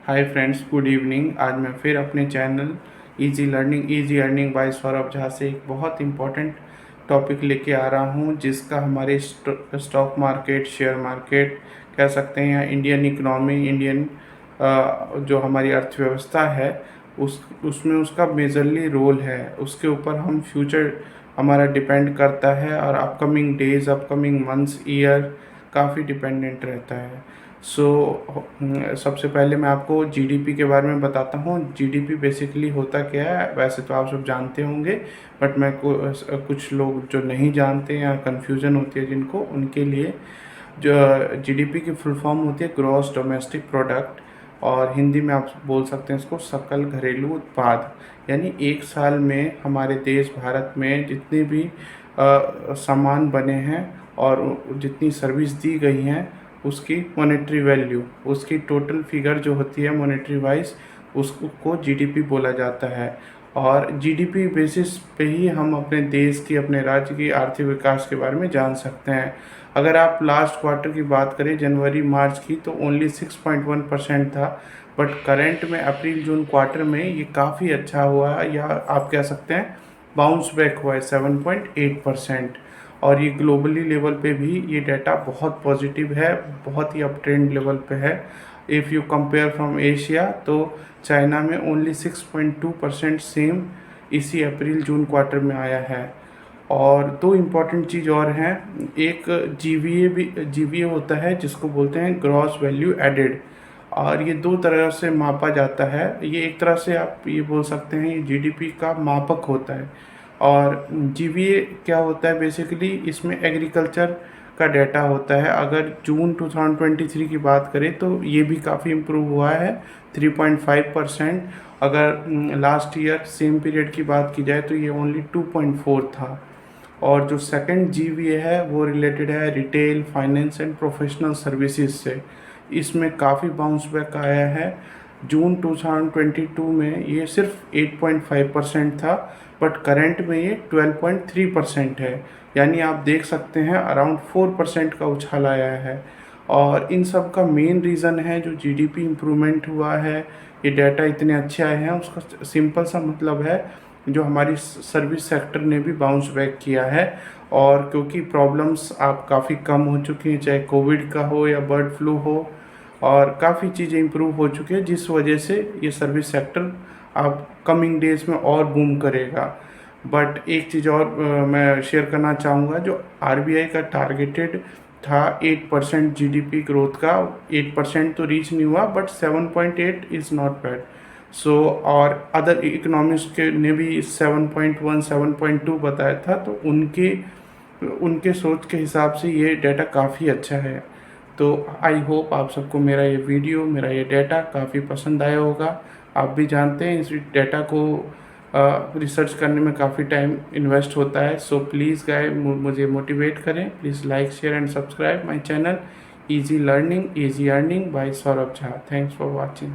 Hi friends, good evening. आज मैं फिर अपने channel easy earning bye Saurabh Jha से एक बहुत इम्पोर्टेंट टॉपिक लेके आ रहा हूँ, जिसका हमारे स्टॉक मार्केट, शेयर मार्केट कह सकते हैं, या इंडियन इकोनॉमी, इंडियन जो हमारी अर्थव्यवस्था है उसमें उसका मेजरली रोल है। उसके ऊपर हम फ्यूचर हमारा डिपेंड करता है, और upcoming days, upcoming months, year काफ़ी डिपेंडेंट रहता है। सबसे पहले मैं आपको जीडीपी के बारे में बताता हूँ। जीडीपी बेसिकली होता क्या है, वैसे तो आप सब जानते होंगे, बट कुछ लोग जो नहीं जानते या कन्फ्यूज़न होती है जिनको, उनके लिए जो जीडीपी की फुल फॉर्म होती है ग्रॉस डोमेस्टिक प्रोडक्ट, और हिंदी में आप बोल सकते हैं इसको सकल घरेलू उत्पाद। यानी एक साल में हमारे देश भारत में जितने भी सामान बने हैं और जितनी सर्विस दी गई हैं, उसकी मॉनेटरी वैल्यू, उसकी टोटल फिगर जो होती है मॉनेटरी वाइज, उसको जीडीपी बोला जाता है। और जीडीपी बेसिस पे ही हम अपने देश की, अपने राज्य की आर्थिक विकास के बारे में जान सकते हैं। अगर आप लास्ट क्वार्टर की बात करें, जनवरी मार्च की, तो ओनली 6.1% था, बट करंट में अप्रैल जून क्वार्टर में ये काफ़ी अच्छा हुआ है, या आप कह सकते हैं बाउंस बैक हुआ है 7.8%। और ये ग्लोबली लेवल पे भी ये डाटा बहुत पॉजिटिव है, बहुत ही अप ट्रेंड लेवल पे है। If you compare from Asia, तो चाइना में ओनली 6.2% सेम इसी अप्रैल जून क्वार्टर में आया है। और दो इम्पॉर्टेंट चीज़ और हैं। एक जीवीए होता है, जिसको बोलते हैं ग्रॉस वैल्यू एडेड, और ये दो तरह से मापा जाता है। ये एक तरह से आप ये बोल सकते हैं, ये जीडीपी का मापक होता है। और जीवीए क्या होता है, बेसिकली इसमें एग्रीकल्चर का डाटा होता है। अगर जून 2023 की बात करें तो ये भी काफ़ी इम्प्रूव हुआ है, 3.5%। अगर लास्ट ईयर सेम पीरियड की बात की जाए तो ये ओनली 2.4 था। और जो सेकंड जीवीए है वो रिलेटेड है retail, finance and professional services से। इसमें काफ़ी बाउंस बैक आया है। जून 2022 में ये सिर्फ 8.5% था, बट करंट में ये 12.3% है। यानी आप देख सकते हैं अराउंड 4% का उछाल आया है। और इन सब का मेन रीज़न है जो जीडीपी इम्प्रूवमेंट हुआ है, ये डाटा इतने अच्छे आए हैं, उसका सिंपल सा मतलब है जो हमारी सर्विस सेक्टर ने भी बाउंस बैक किया है। और क्योंकि प्रॉब्लम्स आप काफ़ी कम हो चुकी हैं, चाहे कोविड का हो या बर्ड फ्लू हो, और काफ़ी चीज़ें इम्प्रूव हो चुकी हैं, जिस वजह से ये सर्विस सेक्टर अब कमिंग डेज में और बूम करेगा। बट एक चीज़ और मैं शेयर करना चाहूँगा, जो आरबीआई का टारगेटेड था 8% जीडीपी ग्रोथ का, 8% तो रीच नहीं हुआ, बट 7.8 इज़ नॉट बैड। और अदर इकोनॉमिस्ट के ने भी 7.1, 7.2 बताया था, तो उनके उनके सोच के हिसाब से ये डाटा काफ़ी अच्छा है। तो आई होप आप सबको मेरा ये वीडियो, मेरा ये डाटा काफ़ी पसंद आया होगा। आप भी जानते हैं इस डाटा को रिसर्च करने में काफ़ी टाइम इन्वेस्ट होता है। सो प्लीज़ गाय मुझे मोटिवेट करें। Please like, share and subscribe my channel easy earning bye Saurabh Jha. Thanks for watching.